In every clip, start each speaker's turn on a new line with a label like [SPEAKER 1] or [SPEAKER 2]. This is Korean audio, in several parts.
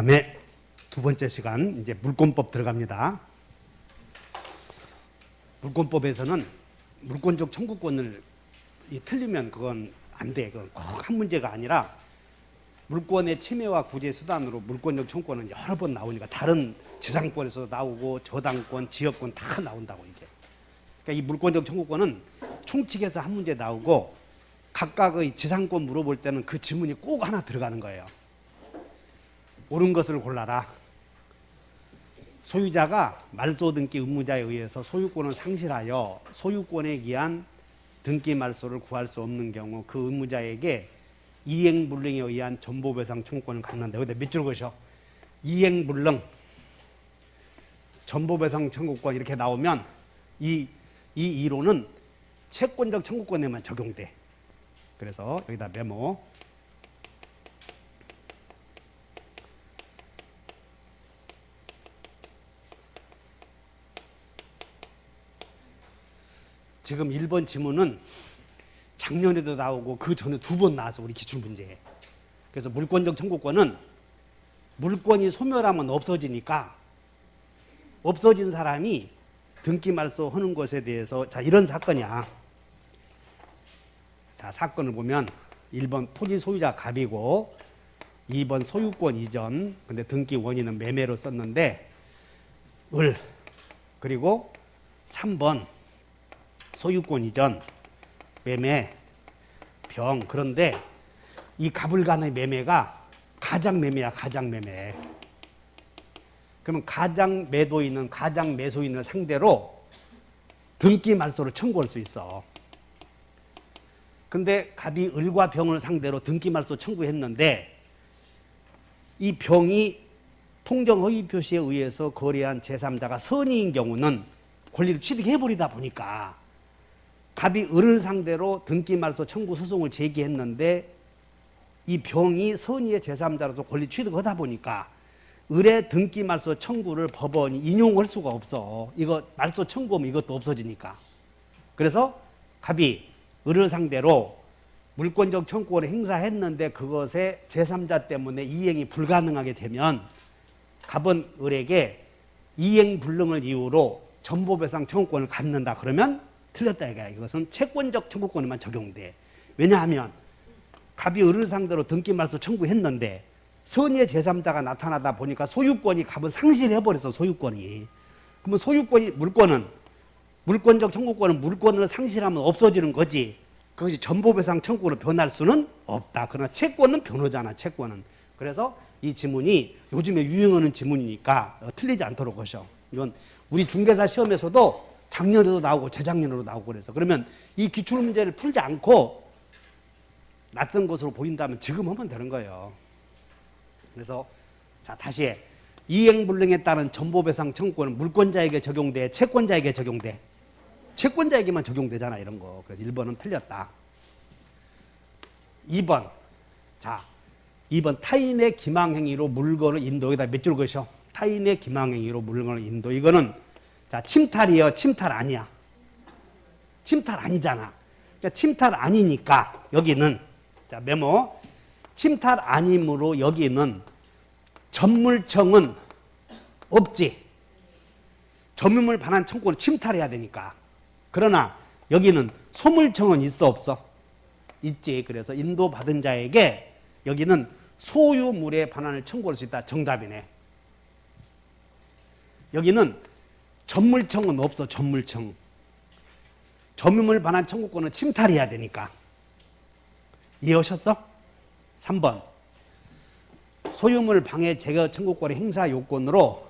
[SPEAKER 1] 다음에 두 번째 시간 이제 물권법 들어갑니다. 물권법에서는 물권적 청구권을 틀리면 그건 안 돼. 그건 꼭 한 문제가 아니라 물권의 침해와 구제 수단으로 물권적 청구권은 여러 번 나오니까 다른 지상권에서도 나오고 저당권, 지역권 다 나온다고 이게. 그러니까 이 물권적 청구권은 총칙에서 한 문제 나오고 각각의 지상권 물어볼 때는 그 지문이 꼭 하나 들어가는 거예요. 옳은 것을 골라라. 소유자가 말소 등기 의무자에 의해서 소유권을 상실하여 소유권에 기한 등기 말소를 구할 수 없는 경우 그 의무자에게 이행불능에 의한 전보배상 청구권을 갖는다. 여기다 몇 줄 것이요? 이행불능, 전보배상 청구권 이렇게 나오면 이 이론은 채권적 청구권에만 적용돼. 그래서 여기다 메모. 지금 1번 지문은 작년에도 나오고 그 전에 2번 나와서 우리 기출문제에. 그래서 물권적 청구권은 물권이 소멸하면 없어지니까 없어진 사람이 등기 말소 하는 것에 대해서 자 이런 사건이야. 자 사건을 보면 1번 토지 소유자 갑이고 2번 소유권 이전 근데 등기 원인은 매매로 썼는데 을 그리고 3번 소유권 이전 매매 병 그런데 이 갑을 간의 매매가 가장 매매야. 가장 매매. 그러면 가장 매도인은 가장 매수인을 상대로 등기 말소를 청구할 수 있어. 근데 갑이 을과 병을 상대로 등기 말소 청구했는데 이 병이 통정 허위 표시에 의해서 거래한 제3자가 선의인 경우는 권리를 취득해버리다 보니까 갑이 을을 상대로 등기 말소 청구 소송을 제기했는데 이 병이 선의의 제3자로서 권리 취득하다 보니까 을의 등기 말소 청구를 법원이 인용할 수가 없어. 이거 말소 청구하면 이것도 없어지니까. 그래서 갑이 을을 상대로 물권적 청구권을 행사했는데 그것에 제3자 때문에 이행이 불가능하게 되면 갑은 을에게 이행불능을 이유로 전보배상 청구권을 갖는다. 그러면 틀렸다 이거야. 이것은 채권적 청구권에만 적용돼. 왜냐하면 갑이 을을 상대로 등기 말소 청구했는데 선의의 제3자가 나타나다 보니까 소유권이 갑은 상실해버렸어. 소유권이. 그러면 소유권이 물권적 청구권은 물권을 상실하면 없어지는 거지. 그것이 전보배상 청구로 변할 수는 없다. 그러나 채권은 변하잖아. 채권은. 그래서 이 지문이 요즘에 유행하는 지문이니까 틀리지 않도록 하셔. 이건 우리 중개사 시험에서도 작년에도 나오고 재작년에도 나오고 그래서 그러면 이 기출문제를 풀지 않고 낯선 것으로 보인다면 지금 하면 되는 거예요. 그래서 자 다시 해. 이행불능에 따른 전보배상 청구권은 물권자에게 적용돼? 채권자에게 적용돼? 채권자에게만 적용되잖아 이런 거. 그래서 1번은 틀렸다. 2번 자 2번 타인의 기망행위로 물건을 인도. 여기다 몇 줄 것이요? 타인의 기망행위로 물건을 인도. 이거는 자 침탈이에요? 침탈 아니야? 침탈 아니잖아. 그러니까 침탈 아니니까 여기는 자 메모. 침탈 아니므로 여기는 전물청은 없지. 점유물 반환 청구를 침탈해야 되니까. 그러나 여기는 소물청은 있어 없어? 있지. 그래서 인도받은 자에게 여기는 소유물의 반환을 청구할 수 있다. 정답이네. 여기는 전물청은 없어. 전물청. 점유물 반환 청구권은 침탈해야 되니까. 이해하셨어? 3번 소유물 방해 제거 청구권의 행사 요건으로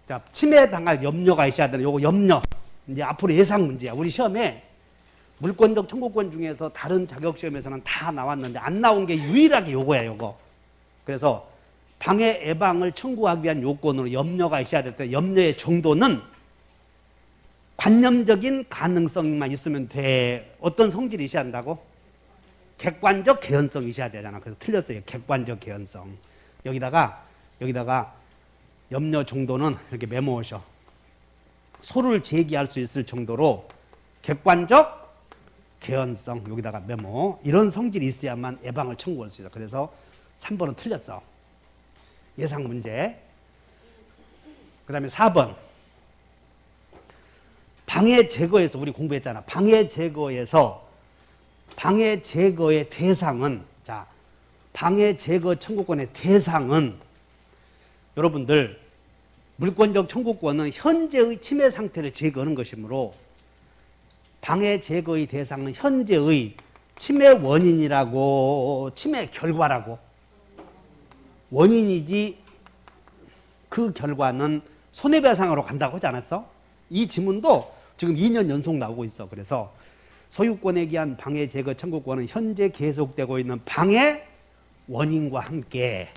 [SPEAKER 1] 자 침해당할 염려가 있어야 되는 요거 염려. 이제 앞으로 예상 문제야. 우리 시험에 물권적 청구권 중에서 다른 자격 시험에서는 다 나왔는데 안 나온 게 유일하게 요거야. 요거. 그래서 방해 예방을 청구하기 위한 요건으로 염려가 있어야 될 때 염려의 정도는 관념적인 가능성만 있으면 돼. 어떤 성질이 있어야 한다고? 객관적 개연성이 있어야 되잖아. 그래서 틀렸어요. 객관적 개연성. 여기다가 염려 정도는 이렇게 메모하셔. 소를 제기할 수 있을 정도로 객관적 개연성. 여기다가 메모. 이런 성질이 있어야만 예방을 청구할 수 있어. 그래서 3번은 틀렸어. 예상 문제. 그 다음에 4번. 방해 제거에서, 우리 공부했잖아. 방해 제거에서, 방해 제거의 대상은, 자, 방해 제거 청구권의 대상은, 여러분들, 물권적 청구권은 현재의 침해 상태를 제거하는 것이므로, 방해 제거의 대상은 현재의 침해 원인이라고, 침해 결과라고. 원인이지 그 결과는 손해배상으로 간다고 하지 않았어? 이 지문도 지금 2년 연속 나오고 있어. 그래서 소유권에 기한 방해 제거 청구권은 현재 계속되고 있는 방해 원인과 함께,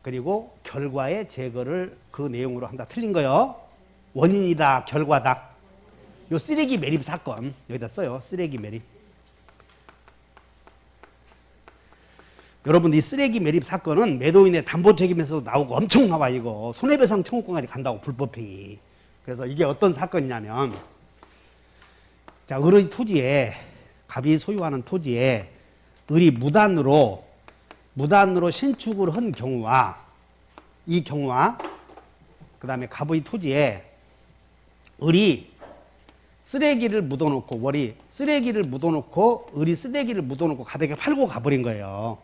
[SPEAKER 1] 그리고 결과의 제거를 그 내용으로 한다. 틀린 거요. 원인이다, 결과다. 요 쓰레기 매립 사건 여기다 써요. 쓰레기 매립. 여러분, 이 쓰레기 매립 사건은 매도인의 담보 책임에서 나오고 엄청 나와. 이거 손해배상 청구권까지 간다고, 불법행위. 그래서 이게 어떤 사건이냐면, 자, 을의 토지에, 갑이 소유하는 토지에 을이 무단으로 신축을 한 경우와, 이 경우와, 그 다음에 갑의 토지에 을이 쓰레기를 묻어놓고, 월이 쓰레기를 묻어놓고, 을이 쓰레기를 묻어놓고 갑에게 팔고 가버린 거예요.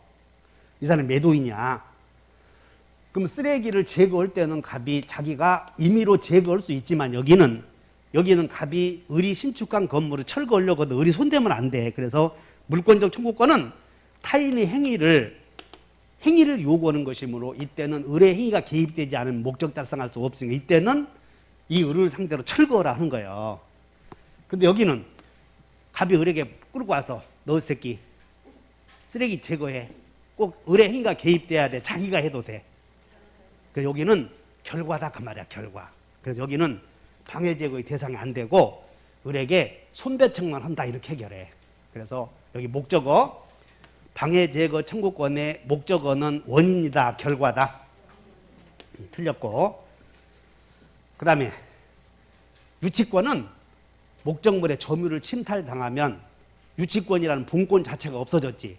[SPEAKER 1] 이 사람이 매도인이야. 그럼 쓰레기를 제거할 때는 갑이 자기가 임의로 제거할 수 있지만, 여기는 갑이 을이 신축한 건물을 철거하려고 해도 을이 손대면 안 돼. 그래서 물권적 청구권은 타인의 행위를 요구하는 것이므로, 이때는 을의 행위가 개입되지 않은 목적 달성할 수 없으니까 이때는 이 을을 상대로 철거하라 하는 거예요. 근데 여기는 갑이 을에게 끌고 와서, 너 새끼 쓰레기 제거해. 꼭 을의 행위가 개입돼야 돼. 자기가 해도 돼. 그래서 여기는 결과다 그 말이야, 결과. 그래서 여기는 방해 제거의 대상이 안 되고 을에게 손배청만 한다, 이렇게 해결해. 그래서 여기 목적어, 방해 제거 청구권의 목적어는 원인이다, 결과다. 틀렸고, 그 다음에 유치권은 목적물의 점유를 침탈당하면 유치권이라는 본권 자체가 없어졌지.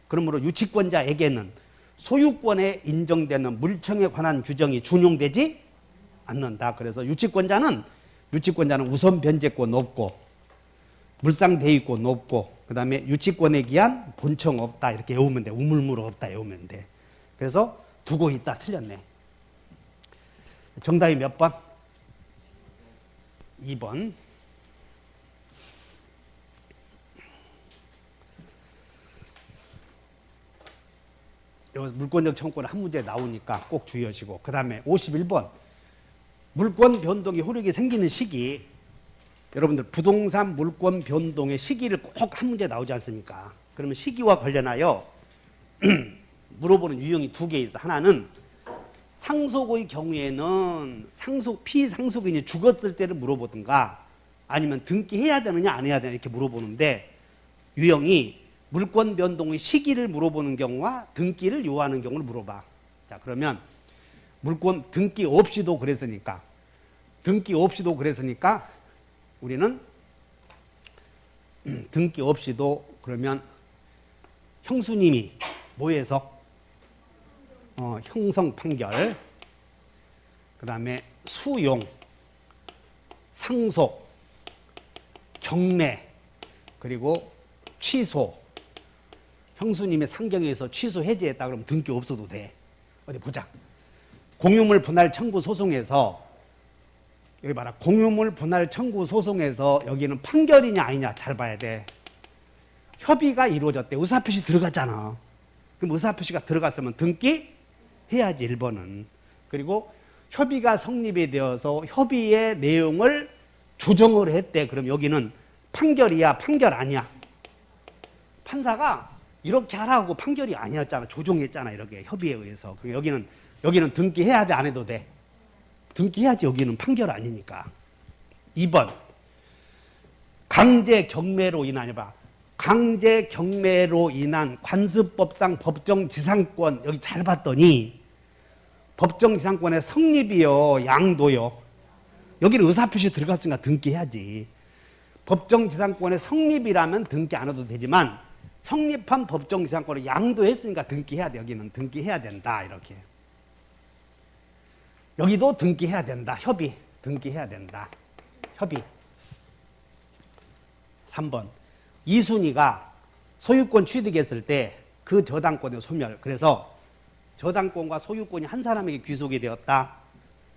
[SPEAKER 1] 그러므로 유치권자에게는 소유권에 인정되는 물청에 관한 규정이 준용되지 않는다. 그래서 유치권자는 우선 변제권 없고, 물상 대위권 없고, 그 다음에 유치권에 기한 본청 없다, 이렇게 외우면 돼. 우물물 없다 외우면 돼. 그래서 두고 있다. 틀렸네. 정답이 몇 번? 2번. 여기서 물권적 청구권 한 문제 나오니까 꼭 주의하시고, 그 다음에 51번. 물권 변동의 효력이 생기는 시기. 여러분들 부동산 물권 변동의 시기를 꼭 한 문제 나오지 않습니까? 그러면 시기와 관련하여 물어보는 유형이 두 개 있어. 하나는 상속의 경우에는 피상속인이 죽었을 때를 물어보든가, 아니면 등기해야 되느냐 안 해야 되느냐 이렇게 물어보는데, 유형이 물권 변동의 시기를 물어보는 경우와 등기를 요하는 경우를 물어봐. 자, 그러면 물권 등기 없이도 그랬으니까 우리는 등기 없이도, 그러면 형수님이 뭐해서 형성 판결, 그 다음에 수용, 상속, 경매, 그리고 취소, 형수님의 상경에서 취소 해지했다 그러면 등기 없어도 돼. 어디 보자. 공유물 분할 청구 소송에서, 여기 봐라. 공유물 분할 청구 소송에서 여기는 판결이냐 아니냐 잘 봐야 돼. 협의가 이루어졌대. 의사표시 들어갔잖아. 그럼 의사표시가 들어갔으면 등기 해야지, 1번은. 그리고 협의가 성립이 되어서 협의의 내용을 조정을 했대. 그럼 여기는 판결이야, 판결 아니야? 판사가 이렇게 하라고 판결이 아니었잖아. 조정했잖아, 이렇게 협의에 의해서. 여기는 등기해야 돼, 안 해도 돼? 등기해야지. 여기는 판결 아니니까. 2번. 강제 경매로 인한, 봐. 강제 경매로 인한 관습법상 법정지상권, 여기 잘 봤더니 법정지상권의 성립이요, 양도요. 여기는 의사표시 들어갔으니까 등기해야지. 법정지상권의 성립이라면 등기 안 해도 되지만, 성립한 법정지상권을 양도했으니까 등기해야 돼. 여기는 등기해야 된다, 이렇게. 여기도 등기해야 된다. 협의. 등기해야 된다. 협의. 3번. 이순이가 소유권 취득했을 때 그 저당권의 소멸. 그래서 저당권과 소유권이 한 사람에게 귀속이 되었다.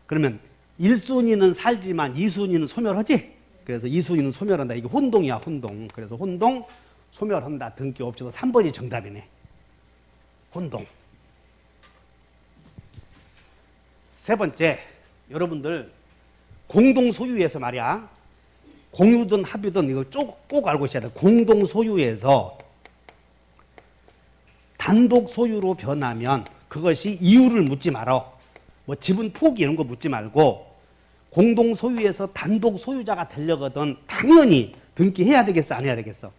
[SPEAKER 1] 그러면 1순위는 살지만 2순위는 소멸하지? 그래서 2순위는 소멸한다. 이게 혼동이야, 혼동. 그래서 혼동, 소멸한다. 등기 없이도 3번이 정답이네. 혼동. 세 번째, 여러분들 공동 소유에서 말이야. 공유든 합유든 이거 꼭 알고 있어야 돼. 공동 소유에서 단독 소유로 변하면 그것이 이유를 묻지 말어. 뭐 지분 포기 이런 거 묻지 말고 공동 소유에서 단독 소유자가 되려거든 당연히 등기해야 되겠어, 안 해야 되겠어?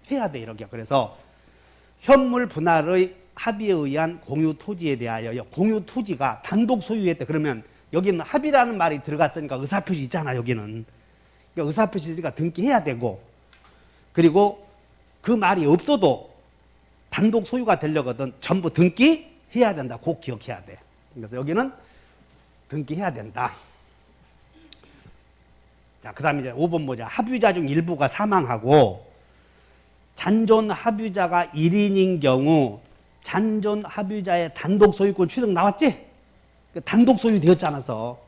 [SPEAKER 1] 해야 돼, 이렇게. 그래서 현물 분할의 합의에 의한 공유 토지에 대하여 공유 토지가 단독 소유했대. 그러면 여기는 합의라는 말이 들어갔으니까 의사표시 있잖아, 여기는. 그러니까 의사표시가 등기해야 되고, 그리고 그 말이 없어도 단독 소유가 되려거든 전부 등기해야 된다. 꼭 기억해야 돼. 그래서 여기는 등기해야 된다. 자, 그 다음에 이제 5번 보자. 합유자 중 일부가 사망하고 잔존 합유자가 1인인 경우 잔존 합유자의 단독 소유권 취득 나왔지? 단독 소유 되었지 않아서.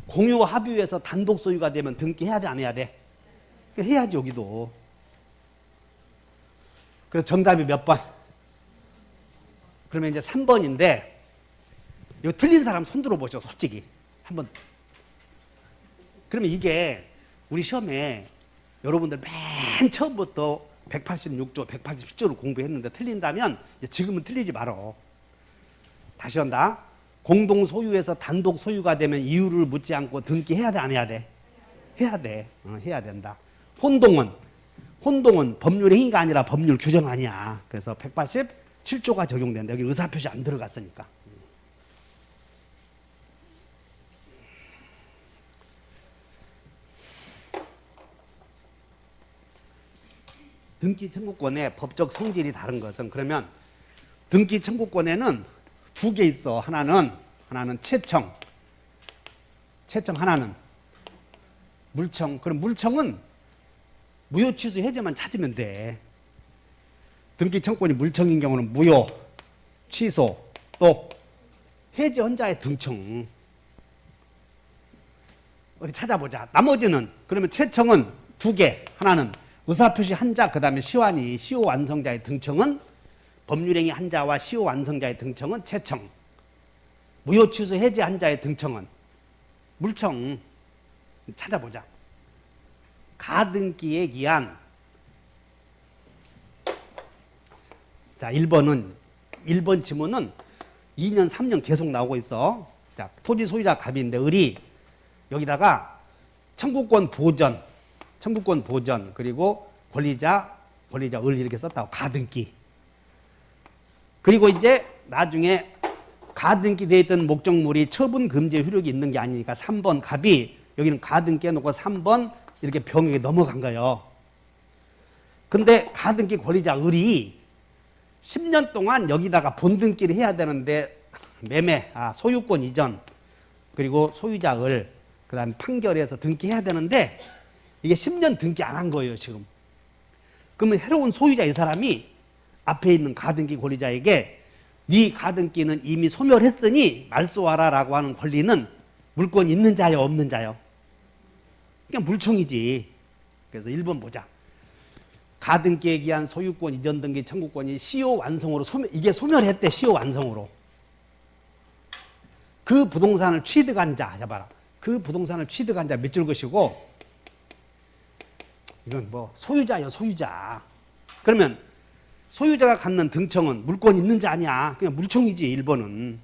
[SPEAKER 1] 공유 합유에서 단독 소유가 되면 등기해야 돼, 안 해야 돼? 해야지, 여기도. 그래서 정답이 몇 번? 그러면 이제 3번인데, 이거 틀린 사람 손 들어보죠, 솔직히. 한번. 그러면 이게 우리 시험에 여러분들 맨 처음부터 186조, 187조를 공부했는데 틀린다면 지금은 틀리지 말어. 다시 한다. 공동 소유에서 단독 소유가 되면 이유를 묻지 않고 등기해야 돼, 안 해야 돼? 해야 돼. 해야 된다. 혼동은 법률 행위가 아니라 법률 규정 아니야. 그래서 187조가 적용된다. 여기 의사표시 안 들어갔으니까. 등기 청구권의 법적 성질이 다른 것은, 그러면 등기 청구권에는 두 개 있어. 하나는 채청, 하나는 물청. 그럼 물청은 무효 취소 해제만 찾으면 돼. 등기 청구권이 물청인 경우는 무효, 취소, 또 해제 헌자의 등청. 어디 찾아보자. 나머지는, 그러면 채청은 두 개. 하나는 의사표시 한자, 그 다음에 시환이, 시효 완성자의 등청은, 법률행위 한자와 시효 완성자의 등청은 채청. 무효 취소 해제 한자의 등청은 물청. 찾아보자. 가등기에 기한. 자, 1번 지문은 2년, 3년 계속 나오고 있어. 자, 토지 소유자 갑인데 을이 여기다가 청구권 보전, 그리고 권리자 을 이렇게 썼다고. 가등기. 그리고 이제 나중에 가등기 되어 있던 목적물이 처분 금지 효력이 있는 게 아니니까 3번 갑이 여기는 가등기 해놓고 3번 이렇게 병역에 넘어간 거예요. 근데 가등기 권리자 을이 10년 동안 여기다가 본등기를 해야 되는데 소유권 이전, 그리고 소유자 을, 그 다음에 판결해서 등기해야 되는데 이게 10년 등기 안 한 거예요, 지금. 그러면 새로운 소유자 이 사람이 앞에 있는 가등기 권리자에게 네 가등기는 이미 소멸했으니 말소하라 라고 하는 권리는 물권이 있는 자요, 없는 자요? 그냥 물청이지. 그래서 1번 보자. 가등기에 기한 소유권 이전 등기 청구권이 시효 완성으로 이게 소멸했대. 시효 완성으로. 그 부동산을 취득한 자, 잡아라. 그 부동산을 취득한 자 몇 줄 것이고, 이건 뭐 소유자요, 소유자. 그러면 소유자가 갖는 등청은 물권 있는 자 아니야. 그냥 물청이지, 1번은.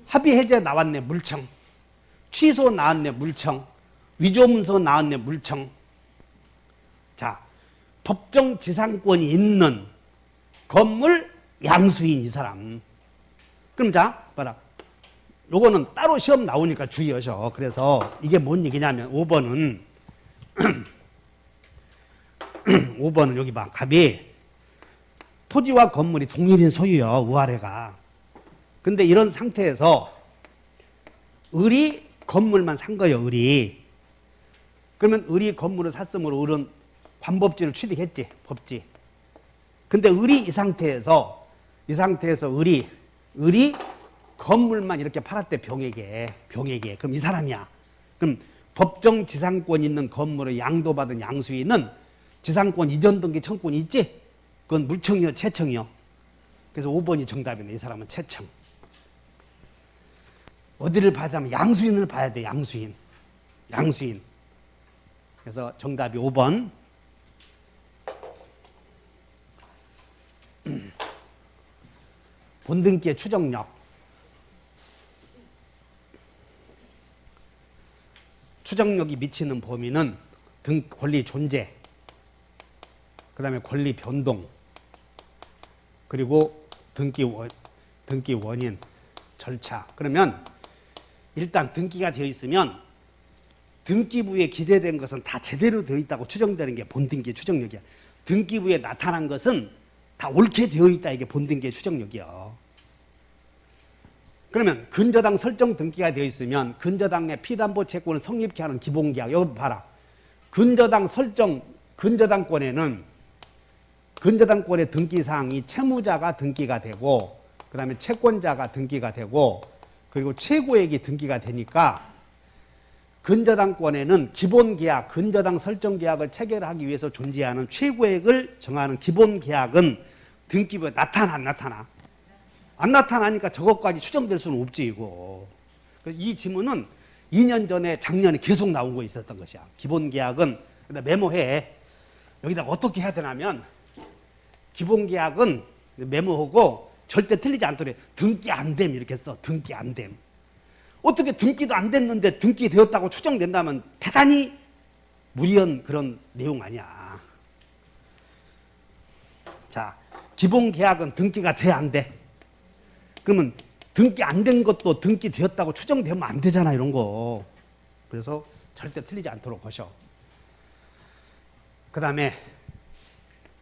[SPEAKER 1] 합의 해제 나왔네, 물청. 취소 나왔네, 물청. 위조문서 나왔네, 물청. 자, 법정 지상권이 있는 건물 양수인 이 사람. 그럼 자, 봐라. 요거는 따로 시험 나오니까 주의하셔. 그래서 이게 뭔 얘기냐면 5번은 5번은 여기 봐. 갑이 토지와 건물이 동일인 소유요. 우아래가. 근데 이런 상태에서 을이 건물만 산 거예요. 을이. 그러면 을이 건물을 샀으므로 을은 관법지를 취득했지. 법지. 근데 을이 이 상태에서 을이 건물만 이렇게 팔았대. 병에게. 그럼 이 사람이야. 그럼 법정 지상권 있는 건물을 양도받은 양수인은 지상권 이전 등기 청권이 있지? 그건 물청이요, 채청이요. 그래서 5번이 정답이네. 이 사람은 채청. 어디를 봐야하면 양수인을 봐야 돼. 양수인. 그래서 정답이 5번. 본등기의 추정력. 추정력이 미치는 범위는 권리 존재, 그 다음에 권리 변동, 그리고 등기 원인, 절차. 그러면 일단 등기가 되어 있으면 등기부에 기재된 것은 다 제대로 되어 있다고 추정되는 게 본등기의 추정력이야. 등기부에 나타난 것은 다 옳게 되어 있다. 이게 본등기의 추정력이야. 그러면 근저당 설정 등기가 되어 있으면 근저당의 피담보 채권을 성립케 하는 기본계약. 여기 봐라. 근저당권의 등기사항이 채무자가 등기가 되고, 그 다음에 채권자가 등기가 되고, 그리고 최고액이 등기가 되니까 근저당권에는 기본계약, 근저당 설정계약을 체결하기 위해서 존재하는 최고액을 정하는 기본계약은 등기부에 나타나 안 나타나? 안 나타나니까 저것까지 추정될 수는 없지 이거. 이 지문은 2년 전에 작년에 계속 나온 거 있었던 것이야. 기본계약은 메모해. 여기다가 어떻게 해야 되냐면 기본계약은 메모하고 절대 틀리지 않도록 등기 안 됨 이렇게 써. 등기 안 됨. 어떻게 등기도 안 됐는데 등기 되었다고 추정된다면 대단히 무리한 그런 내용 아니야. 자, 기본계약은 등기가 돼 안 돼? 그러면 등기 안 된 것도 등기 되었다고 추정되면 안 되잖아 이런 거. 그래서 절대 틀리지 않도록 하셔. 그 다음에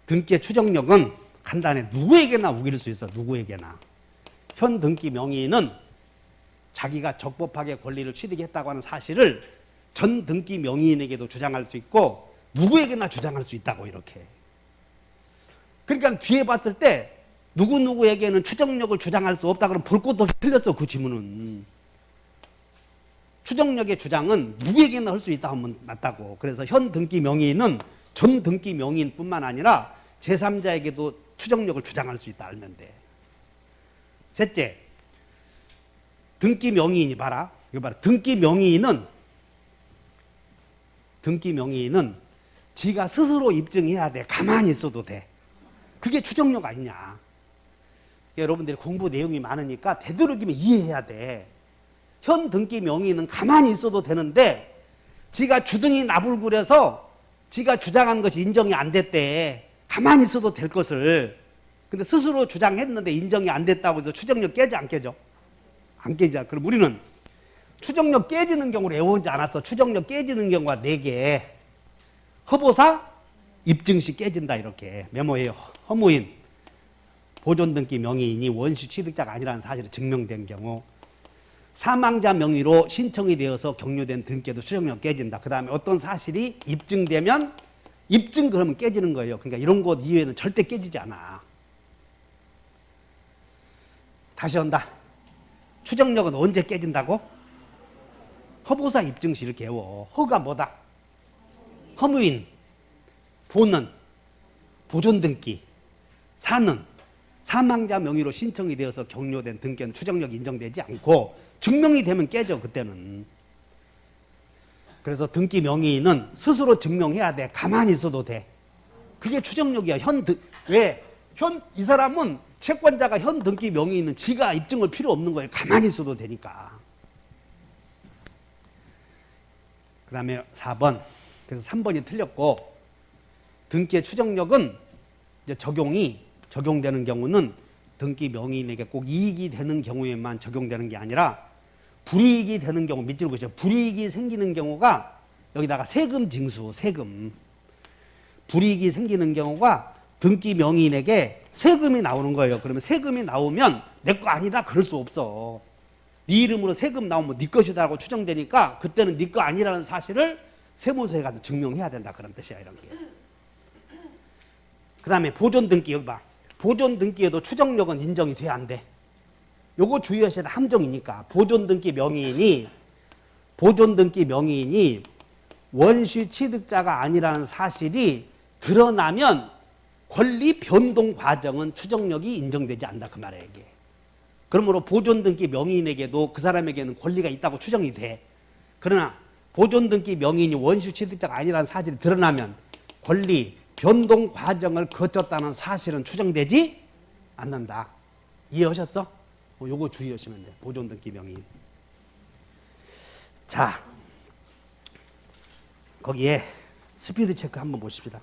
[SPEAKER 1] 등기의 추정력은 간단해. 누구에게나 우길 수 있어. 누구에게나. 현 등기 명의인은 자기가 적법하게 권리를 취득했다고 하는 사실을 전 등기 명의인에게도 주장할 수 있고 누구에게나 주장할 수 있다고 이렇게. 그러니까 뒤에 봤을 때 누구누구에게는 추정력을 주장할 수 없다 그러면 볼 것도 없이 틀렸어. 그 지문은. 추정력의 주장은 누구에게나 할 수 있다 하면 맞다고. 그래서 현 등기 명의인은 전 등기 명의인뿐만 아니라 제3자에게도 추정력을 주장할 수 있다 알면 돼. 셋째, 등기 명의인이 봐라. 이거 봐라. 등기 명의인은 지가 스스로 입증해야 돼. 가만히 있어도 돼. 그게 추정력 아니냐. 여러분들이 공부 내용이 많으니까 되도록이면 이해해야 돼. 현 등기 명의인은 가만히 있어도 되는데 지가 주둥이 나불구려서 지가 주장한 것이 인정이 안 됐대. 가만히 있어도 될 것을. 근데 스스로 주장했는데 인정이 안 됐다고 해서 추정력 깨져 안 깨져? 안 깨져. 그럼 우리는 추정력 깨지는 경우를 외우지 않았어. 추정력 깨지는 경우가 4개. 허보사, 입증시 깨진다 이렇게 메모해요. 허무인, 보존등기 명의인이 원시 취득자가 아니라는 사실이 증명된 경우, 사망자 명의로 신청이 되어서 격려된 등기에도 추정력 깨진다. 그 다음에 어떤 사실이 입증되면 입증 그러면 깨지는 거예요. 그러니까 이런 것 이외에는 절대 깨지지 않아. 다시 한다. 추정력은 언제 깨진다고? 허보사 입증시 이렇게 외워. 허가 뭐다? 허무인, 보는, 보존등기, 사는, 사망자 명의로 신청이 되어서 격려된 등기는 추정력이 인정되지 않고 증명이 되면 깨져 그때는. 그래서 등기 명의인은 스스로 증명해야 돼. 가만히 있어도 돼. 그게 추정력이야. 이 사람은 채권자가 현 등기 명의인은 지가 입증할 필요 없는 거예요. 가만히 있어도 되니까. 그 다음에 4번. 그래서 3번이 틀렸고, 등기의 추정력은 이제 적용되는 경우는 등기 명의인에게 꼭 이익이 되는 경우에만 적용되는 게 아니라 불이익이 되는 경우, 밑줄 보시죠. 불이익이 생기는 경우가 여기다가 세금 징수, 세금. 불이익이 생기는 경우가 등기 명의인에게 세금이 나오는 거예요. 그러면 세금이 나오면 내 거 아니다 그럴 수 없어. 네 이름으로 세금 나오면 네 것이다라고 추정되니까 그때는 네 거 아니라는 사실을 세무서에 가서 증명해야 된다 그런 뜻이야 이런 게. 그 다음에 보존등기 여기 봐. 보존등기에도 추정력은 인정이 돼야 안 돼. 요거 주의하셔야 돼. 함정이니까. 보존등기 명의인이 원시 취득자가 아니라는 사실이 드러나면 권리 변동 과정은 추정력이 인정되지 않는다 그 말이에요 이게. 그러므로 보존등기 명의인에게도 그 사람에게는 권리가 있다고 추정이 돼. 그러나 보존등기 명의인이 원시 취득자가 아니라는 사실이 드러나면 권리 변동 과정을 거쳤다는 사실은 추정되지 않는다. 이해하셨어? 요거 주의하시면 돼. 보존등기 명의인. 자, 거기에 스피드 체크 한번 보십시다.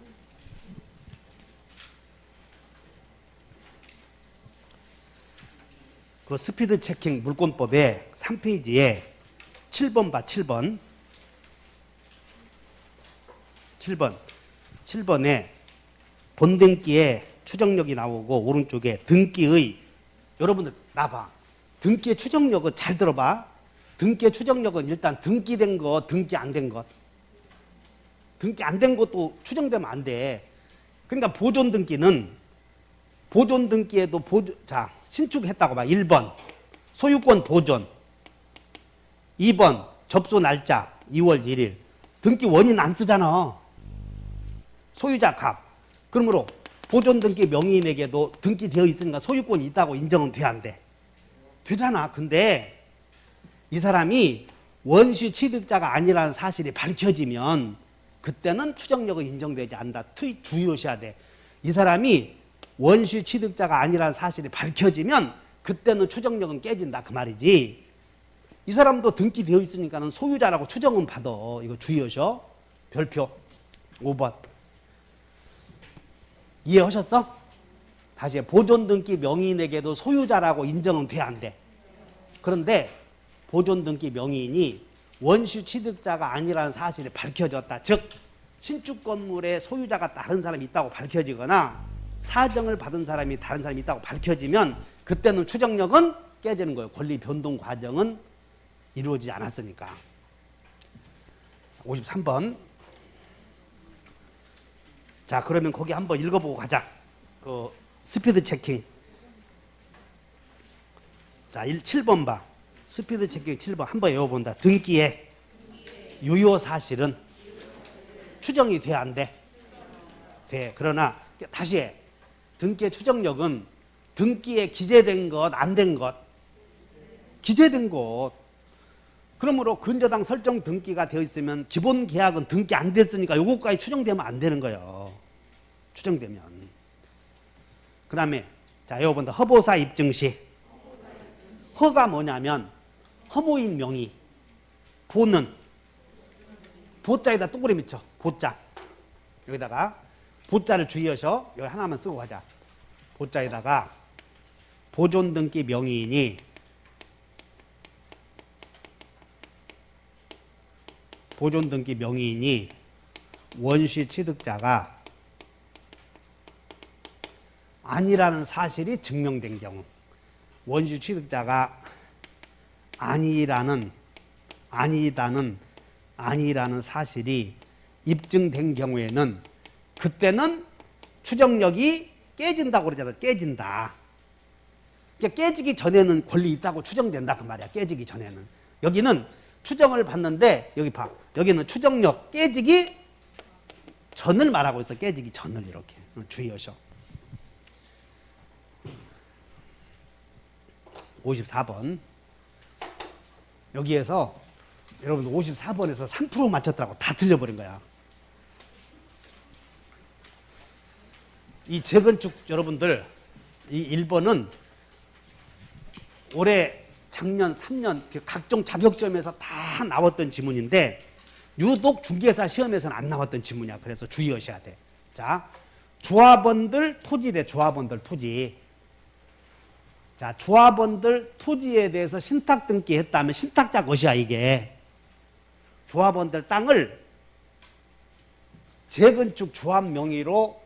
[SPEAKER 1] 그 스피드 체킹 물권법의 3페이지에 7번 봐, 7번. 7번에 본등기에 추정력이 나오고 오른쪽에 등기의 여러분들 나봐. 등기의 추정력은 잘 들어봐. 등기의 추정력은 일단 등기된 것, 등기 안 된 것. 등기 안 된 것도 추정되면 안 돼. 그러니까 보존등기에도 자, 신축했다고 봐. 1번 소유권 보존, 2번 접수 날짜 2월 1일. 등기 원인 안 쓰잖아. 소유자 값. 그러므로 보존등기 명의인에게도 등기되어 있으니까 소유권이 있다고 인정은 돼 안 돼? 되잖아. 근데 이 사람이 원시 취득자가 아니라는 사실이 밝혀지면 그때는 추정력은 인정되지 않는다. 주의하셔야 돼. 이 사람이 원시 취득자가 아니라는 사실이 밝혀지면 그때는 추정력은 깨진다 그 말이지. 이 사람도 등기되어 있으니까는 소유자라고 추정은 받아. 이거 주의하셔. 별표 5번. 이해하셨어? 다시 보존등기 명의인에게도 소유자라고 인정은 돼 안 돼? 그런데 보존등기 명의인이 원시 취득자가 아니라는 사실이 밝혀졌다. 즉 신축 건물의 소유자가 다른 사람이 있다고 밝혀지거나 사정을 받은 사람이 다른 사람이 있다고 밝혀지면 그때는 추정력은 깨지는 거예요. 권리 변동 과정은 이루어지지 않았으니까. 53번. 자, 그러면 거기 한번 읽어보고 가자. 그 스피드 체킹. 자, 7번 봐. 스피드 체킹 7번 한번 외워본다. 등기의 유효 사실은 추정이 돼 안 돼? 돼. 그러나 다시 해. 등기의 추정력은 등기에 기재된 것, 안 된 것. 기재된 것. 그러므로 근저당 설정 등기가 되어 있으면 기본 계약은 등기 안 됐으니까 요것까지 추정되면 안 되는 거예요. 추정되면. 그 다음에 자, 외워본다. 허보사 입증 시. 허가 뭐냐면 허무인 명의. 보는 보자에다 동그라미 쳐. 보자. 여기다가 보자를 주의하셔. 여기 하나만 쓰고 가자. 보자에다가 보존등기 명의인이 원시 취득자가 아니라는 사실이 증명된 경우, 원시 취득자가 아니라는 사실이 입증된 경우에는 그때는 추정력이 깨진다고 그러잖아요. 깨진다. 그러니까 깨지기 전에는 권리 있다고 추정된다 그 말이야. 깨지기 전에는. 여기는 추정을 받는데 여기 봐. 여기는 추정력 깨지기 전을 말하고 있어. 깨지기 전을 이렇게. 주의하셔. 54번. 여기에서 여러분 54번에서 3% 맞췄더라고. 다 틀려버린 거야. 이 재건축 여러분들 이 1번은 올해 작년 3년 각종 자격시험에서 다 나왔던 지문인데 유독 중개사 시험에서는 안 나왔던 지문이야. 그래서 주의하셔야 돼. 자, 조합원들 토지래. 조합원들 토지. 자, 조합원들 토지에 대해서 신탁 등기했다면 신탁자 것이야 이게. 조합원들 땅을 재건축 조합 명의로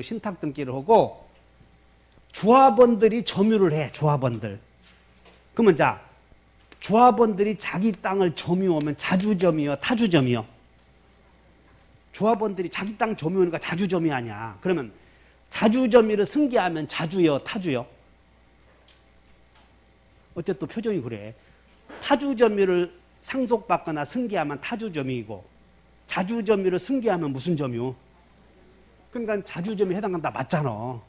[SPEAKER 1] 신탁 등기를 하고 조합원들이 점유를 해. 조합원들. 그러면 자, 조합원들이 자기 땅을 점유하면 자주점이요, 타주점이요? 조합원들이 자기 땅 점유하니까 자주점이 아니야. 그러면 자주점유를 승계하면 자주요, 타주요? 어쨌든 표정이 그래. 타주점유를 상속받거나 승계하면 타주점유이고 자주점유를 승계하면 무슨 점유? 그러니까 자주점유에 해당한다. 맞잖아.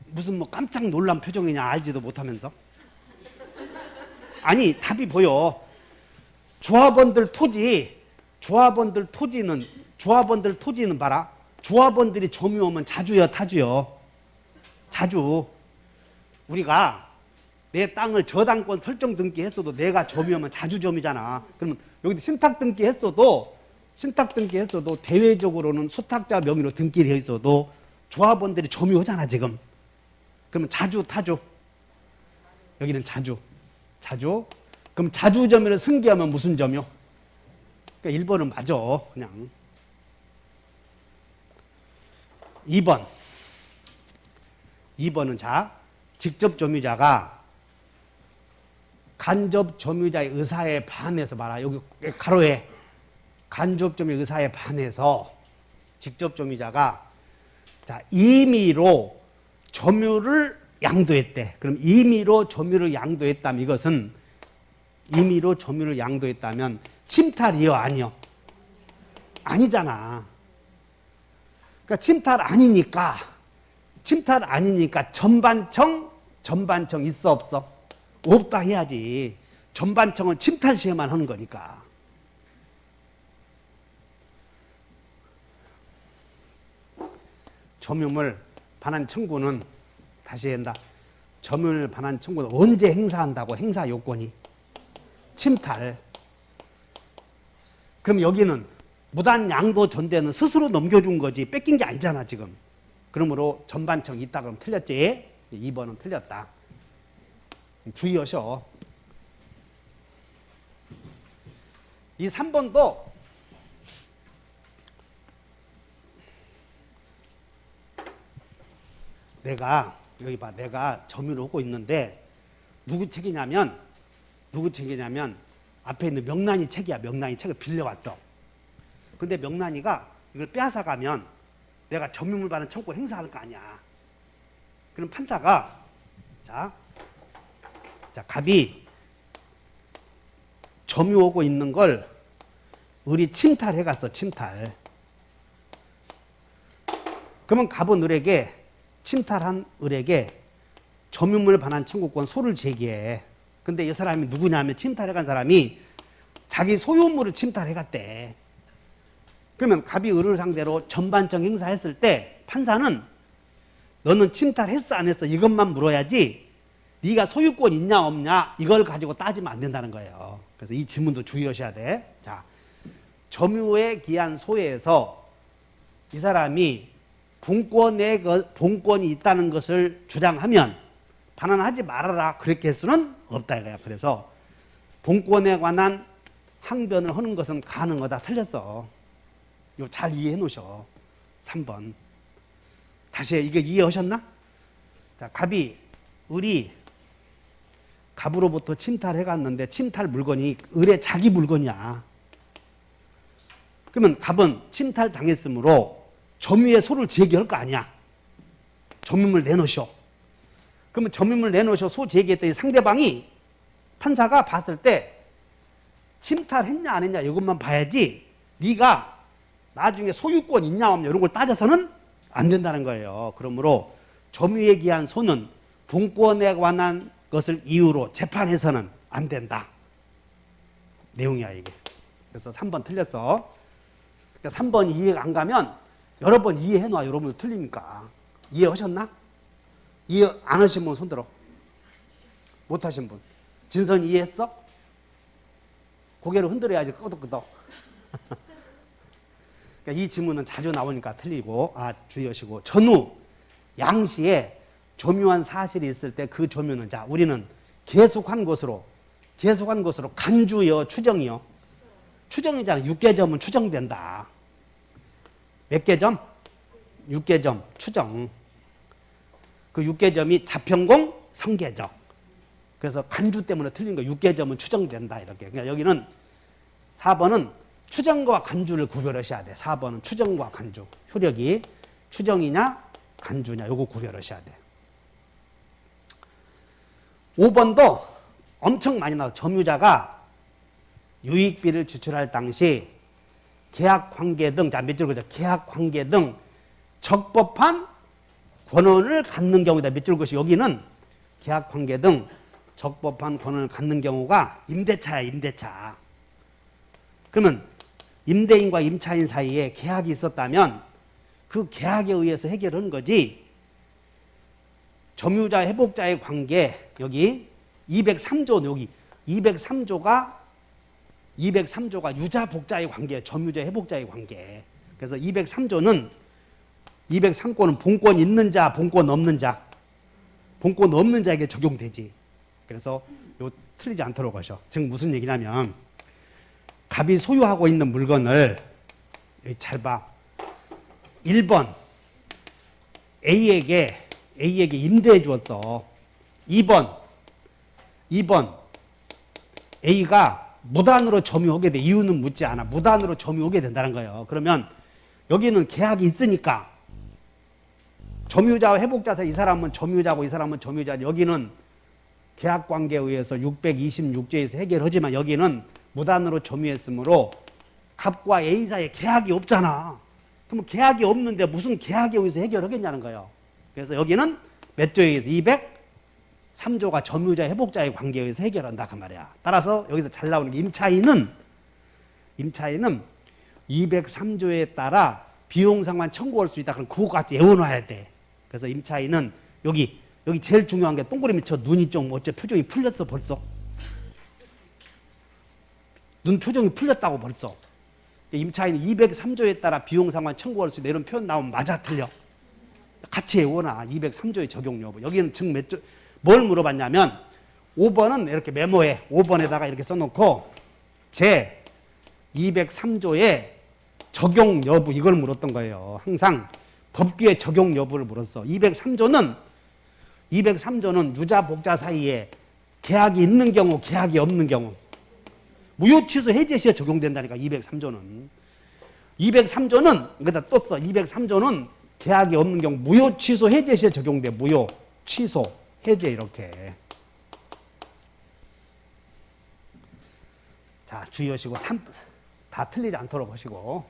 [SPEAKER 1] 무슨 뭐 깜짝 놀란 표정이냐 알지도 못하면서. 아니 답이 보여. 조합원들 토지는 봐라. 조합원들이 점유하면 자주요, 타주요? 자주. 우리가 내 땅을 저당권 설정 등기했어도 내가 점유하면 자주점이잖아. 그러면 여기 신탁 등기했어도 대외적으로는 수탁자 명의로 등기되어 있어도 조합원들이 점유하잖아 지금. 그러면 자주, 타주? 여기는 자주. 그럼 자주점유를 승계하면 무슨 점유? 그러니까 1번은 맞아 그냥. 2번은 자, 직접 점유자가 간접 점유자의 의사에 반해서 봐라. 여기 가로에 간접 점유 의사에 반해서 직접 점유자가 자, 임의로 점유를 양도했대. 그럼 임의로 점유를 양도했다면 이것은 임의로 점유를 양도했다면 침탈이요, 아니요? 아니잖아. 그러니까 침탈 아니니까 전반청 있어 없어? 없다 해야지. 전반청은 침탈 시에만 하는 거니까. 점유물 반환 청구는 다시 한다. 점유물 반환 청구는 언제 행사한다고? 행사 요건이 침탈. 그럼 여기는 무단 양도 전대는 스스로 넘겨준 거지 뺏긴 게 아니잖아 지금. 그러므로 전반청 있다 그러면 틀렸지? 2번은 틀렸다. 주의하셔. 이 3번도 여기 봐. 내가 점유를 하고 있는데 누구 책이냐면 앞에 있는 명란이 책이야. 명란이 책을 빌려왔어. 근데 명란이가 이걸 빼앗아가면 내가 점유물 반환 청구를 행사할 거 아니야. 그럼 판사가 자 갑이 점유하고 있는 걸 을이 침탈해 갔어. 침탈. 그러면 갑은 을에게 침탈한 을에게 점유물 반환 청구권 소를 제기해. 근데 이 사람이 누구냐면 침탈해 간 사람이 자기 소유물을 침탈해 갔대. 그러면 갑이 을을 상대로 전반청 행사했을 때 판사는 너는 침탈했어 안 했어 이것만 물어야지 네가 소유권 있냐 없냐 이걸 가지고 따지면 안 된다는 거예요. 그래서 이 질문도 주의하셔야 돼. 자, 점유에 기한 소에서 이 사람이 본권이 있다는 것을 주장하면 반환하지 말아라 그렇게 할 수는 없다 이거야. 그래서 본권에 관한 항변을 하는 것은 가능하다. 틀렸어. 이거 잘 이해해 놓으셔. 3번. 다시 이게 이해하셨나? 자, 을이 갑으로부터 침탈해 갔는데 침탈 물건이 을의 자기 물건이야. 그러면 갑은 침탈 당했으므로 점유의 소를 제기할 거 아니야. 점유물 내놓으셔. 그러면 점유물 내놓으셔 소 제기했더니 상대방이 판사가 봤을 때 침탈했냐 안 했냐 이것만 봐야지 네가 나중에 소유권 있냐 없냐 이런 걸 따져서는 안 된다는 거예요. 그러므로 점유에 기한 소는 본권에 관한 것을 이유로 재판해서는 안 된다. 내용이야 이게. 그래서 3번 틀렸어. 그러니까 3번 이해가 안 가면 여러 번 이해해놔. 여러분들 틀리니까. 이해하셨나? 이해 안 하신 분 손들어. 못 하신 분. 진선 이해했어? 고개를 흔들어야지 끄덕끄덕. 그러니까 이 질문은 자주 나오니까 틀리고 주의하시고 전후 양시에 점유한 사실이 있을 때 그 점유는 자 우리는 계속한 것으로 간주여 추정이요. 추정이잖아. 6개점은 추정된다. 몇 개점? 육개점, 추정. 그 육개점이 자평공, 성계적. 그래서 간주 때문에 틀린 거. 육개점은 추정된다 이렇게. 그러니까 여기는 4번은 추정과 간주를 구별하셔야 돼. 4번은 추정과 간주. 효력이 추정이냐 간주냐 요거 구별하셔야 돼. 5번도 엄청 많이 나와. 점유자가 유익비를 지출할 당시 계약관계 등, 자, 몇 줄 그죠? 계약관계 등 적법한 권한을 갖는 경우다. 몇 줄 것이 여기는 계약관계 등 적법한 권한을 갖는 경우가 임대차야, 임대차. 그러면 임대인과 임차인 사이에 계약이 있었다면 그 계약에 의해서 해결하는 거지. 점유자 회복자의 관계 여기 203조 여기 203조가 유자 복자의 관계, 점유자 회복자의 관계. 그래서 203조는 203조는 본권 있는 자, 본권 없는 자, 본권 없는 자에게 적용되지. 그래서 요 틀리지 않도록 하셔. 즉 무슨 얘기냐면 갑이 소유하고 있는 물건을 여기 잘 봐. 1번 A에게 임대해 주었어. 2번 A가 무단으로 점유하게 돼. 이유는 묻지 않아. 무단으로 점유하게 된다는 거예요. 그러면 여기는 계약이 있으니까 점유자와 회복자 사이 이 사람은 점유자고 이 사람은 점유자. 여기는 계약관계에 의해서 626조에서 해결하지만 여기는 무단으로 점유했으므로 갑과 A 사이에 계약이 없잖아. 그러면 계약이 없는데 무슨 계약에 의해서 해결하겠냐는 거예요. 그래서 여기는 몇 조에 의해서 203조가 점유자 회복자의 관계에 의해서 해결한다 그 말이야. 따라서 여기서 잘 나오는 게 임차인은 203조에 따라 비용상환 청구할 수 있다. 그럼 그거 같이 외워놔야 돼. 그래서 임차인은 여기 제일 중요한 게 동그라미 쳐. 눈이 좀 어째 표정이 풀렸어 벌써. 눈 표정이 풀렸다고 벌써. 임차인은 203조에 따라 비용상환 청구할 수 있다. 이런 표현 나오면 맞아 틀려. 같이 외워놔. 203조의 적용 여부. 여기는 즉 몇 조, 뭘 물어봤냐면 5번은 이렇게 메모해. 5번에다가 이렇게 써놓고 제 203조의 적용 여부 이걸 물었던 거예요. 항상 법규의 적용 여부를 물었어. 203조는 유자 복자 사이에 계약이 있는 경우 계약이 없는 경우 무효 취소 해제 시에 적용된다니까. 203조는 여기다 또 써. 203조는 계약이 없는 경우 무효 취소 해제 시에 적용돼. 무효 취소 해제 이렇게. 자, 주의하시고 다 틀리지 않도록 하시고.